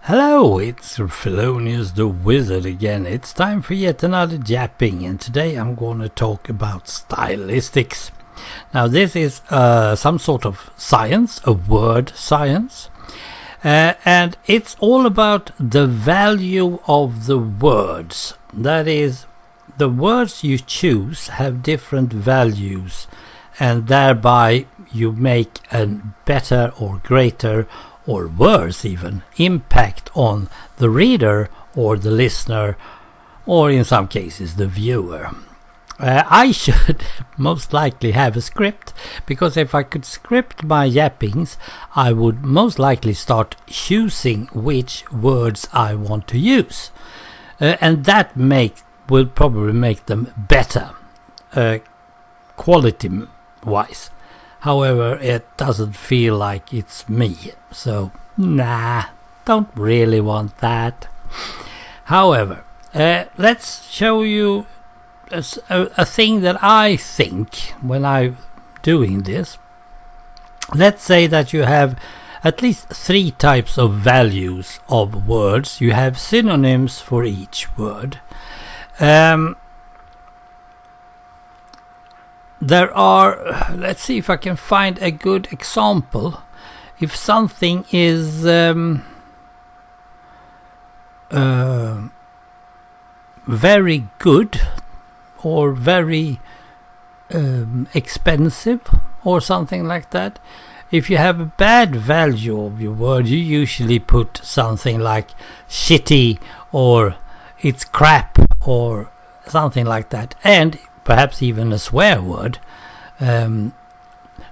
Hello, it's Felonious the Wizard again. It's time for yet another japping, and today I'm going to talk about stylistics. Now this is some sort of science, a word science, and it's all about the value of the words. That is, the words you choose have different values, and thereby you make a better or greater or worse even impact on the reader or the listener, or in some cases the viewer. I should most likely have a script, because if I could script my yappings I would most likely start choosing which words I want to use, and that will probably make them better quality wise. However, it doesn't feel like it's me, so nah, don't really want that. However, let's show you a thing that I think when I'm doing this. Let's say that you have at least 3 types of values of words. You have synonyms for each word. There are, let's see if I can find a good example. If something is very good or very expensive or something like that, if you have a bad value of your word, you usually put something like shitty or it's crap or something like that, and perhaps even a swear word,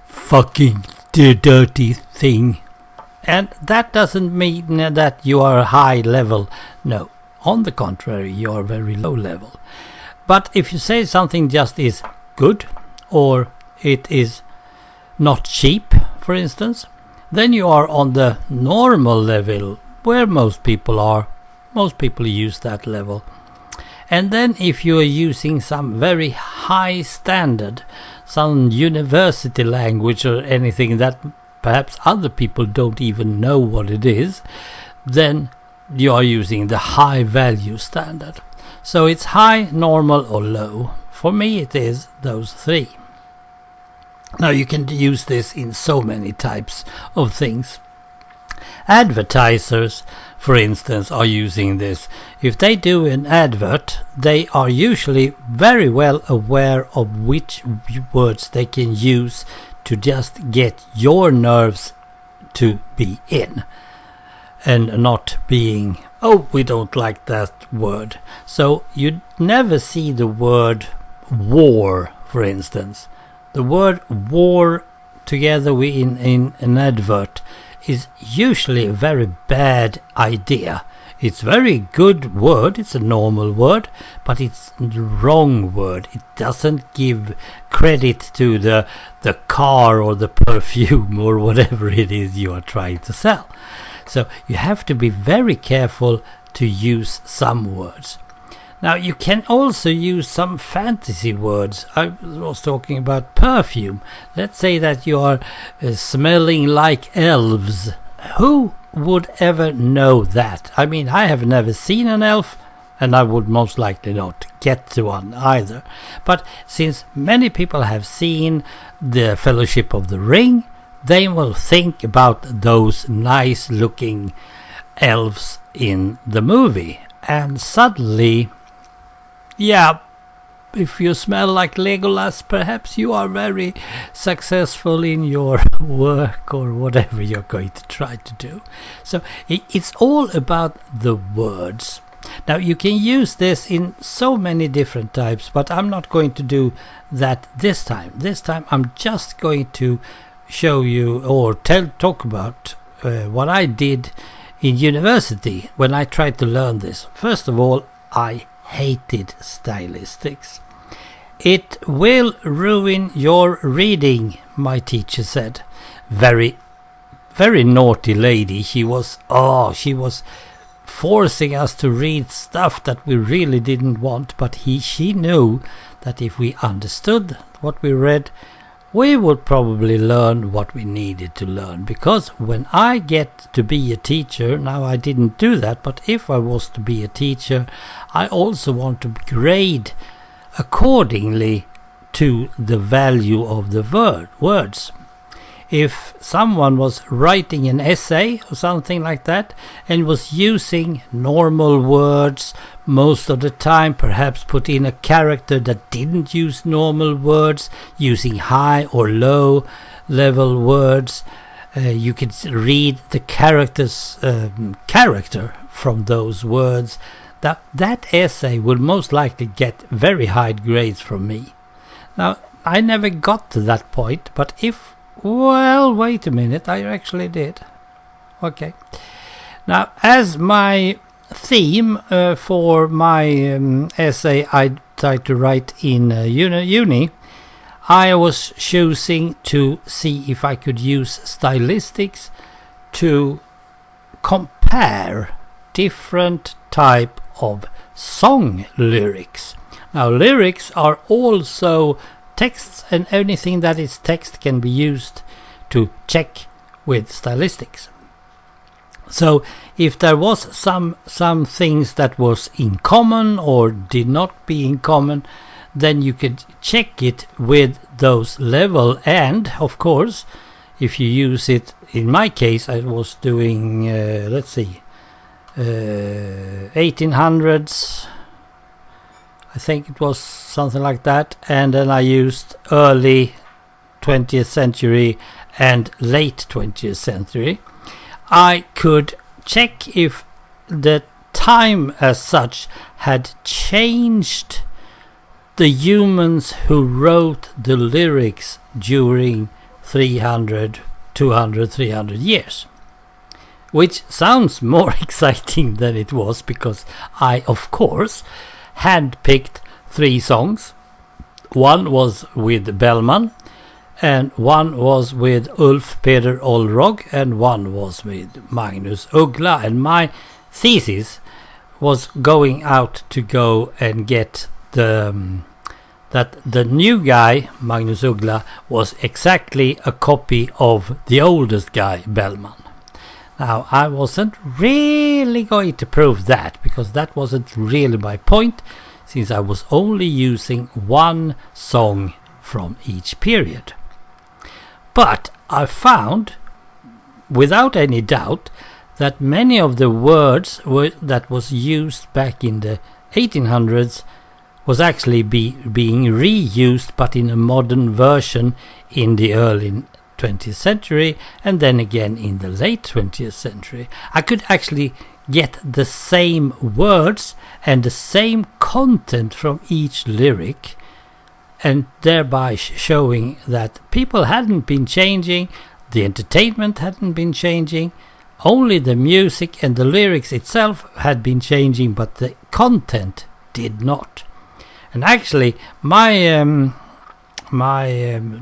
fucking dirty thing. And that doesn't mean that you are high level. No, on the contrary, you are very low level. But if you say something just is good, or it is not cheap, for instance, then you are on the normal level where most people are. Most people use that level. And then if you are using some very high standard, some university language or anything that perhaps other people don't even know what it is, then you are using the high value standard. So it's high, normal or low. For me it is those 3. Now you can use this in so many types of things. Advertisers, for instance, are using this. If they do an advert, they are usually very well aware of which words they can use to just get your nerves to be in, and not being, oh, we don't like that word. So you never see the word war, for instance. The word war together in an advert is usually a very bad idea. It's a very good word, it's a normal word, but it's the wrong word. It doesn't give credit to the car or the perfume or whatever it is you are trying to sell. So you have to be very careful to use some words. Now you can also use some fantasy words. I was talking about perfume. Let's say that you are smelling like elves. Who would ever know that? I mean, I have never seen an elf, and I would most likely not get to one either. But since many people have seen the Fellowship of the Ring, they will think about those nice looking elves in the movie. And suddenly, yeah, if you smell like Legolas, perhaps you are very successful in your work or whatever you're going to try to do. So it's all about the words. Now you can use this in so many different types, but I'm not going to do that this time. This time I'm just going to show you or talk about what I did in university when I tried to learn this. First of all, I hated stylistics. It will ruin your reading, my teacher said. Very, very naughty lady. She was forcing us to read stuff that we really didn't want, but she knew that if we understood what we read, we would probably learn what we needed to learn. Because when I get to be a teacher, now I didn't do that, but if I was to be a teacher, I also want to grade accordingly to the value of the words. If someone was writing an essay or something like that and was using normal words most of the time, perhaps put in a character that didn't use normal words, using high or low level words, you could read the character's character from those words. That essay would most likely get very high grades from me. Now, I never got to that point, but well, wait a minute, I actually did. Okay. Now, as my theme for my essay I tried to write in uni, I was choosing to see if I could use stylistics to compare different type of song lyrics. Now, lyrics are also texts, and anything that is text can be used to check with stylistics. So if there was some things that was in common or did not be in common, then you could check it with those level. And of course, if you use it, in my case I was doing 1800s, I think it was something like that, and then I used early 20th century and late 20th century. I could check if the time as such had changed the humans who wrote the lyrics during 300, 200, 300 years. Which sounds more exciting than it was, because I, of course, handpicked 3 songs. One was with Bellman, and one was with Ulf Peder Olrog, and one was with Magnus Uggla. And my thesis was going out to go and get that the new guy, Magnus Uggla, was exactly a copy of the oldest guy, Bellman. Now, I wasn't really going to prove that, because that wasn't really my point, since I was only using one song from each period. But I found, without any doubt, that many of the words that was used back in the 1800s was actually being reused, but in a modern version in the early 20th century, and then again in the late 20th century. I could actually get the same words and the same content from each lyric, and thereby showing that people hadn't been changing, the entertainment hadn't been changing, only the music and the lyrics itself had been changing, but the content did not. And actually, my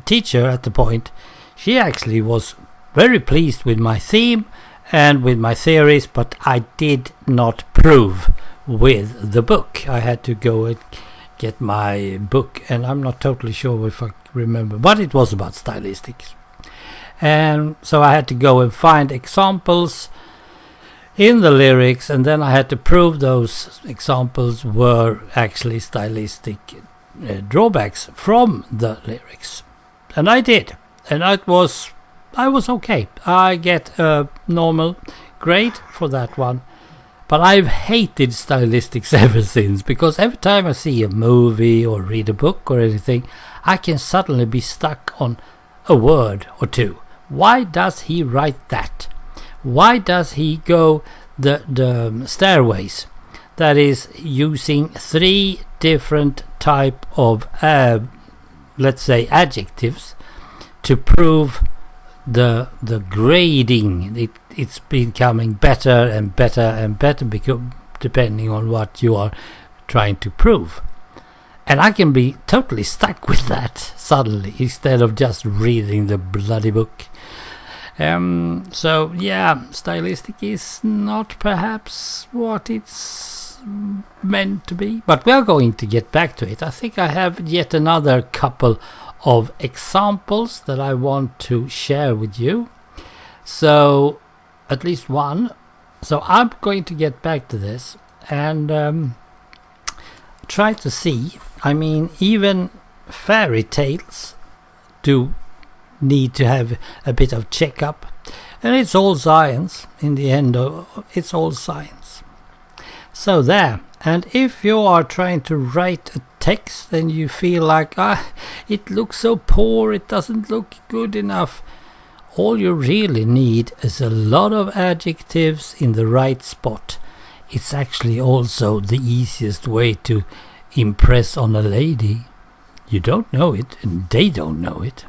teacher at the point, she actually was very pleased with my theme and with my theories, but I did not prove with the book. I had to go and get my book, and I'm not totally sure if I remember, but it was about stylistics. And so I had to go and find examples in the lyrics, and then I had to prove those examples were actually stylistic drawbacks from the lyrics. And I did. And I was okay. I get a normal grade for that one. But I've hated stylistics ever since, because every time I see a movie or read a book or anything, I can suddenly be stuck on a word or two. Why does he write that? Why does he go the stairways? That is, using 3 different type of, let's say, adjectives to prove the grading. It's becoming better and better and better, depending on what you are trying to prove. And I can be totally stuck with that suddenly, instead of just reading the bloody book. So yeah, stylistic is not perhaps what it's meant to be, but we are going to get back to it. I think I have yet another couple of examples that I want to share with you. So, at least one. So I'm going to get back to this and try to see. I mean, even fairy tales do need to have a bit of checkup. And it's all science. In the end, it's all science. So there. And if you are trying to write a text and you feel like, it looks so poor, it doesn't look good enough, all you really need is a lot of adjectives in the right spot. It's actually also the easiest way to impress on a lady. You don't know it and they don't know it.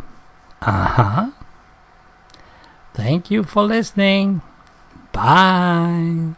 Thank you for listening. Bye.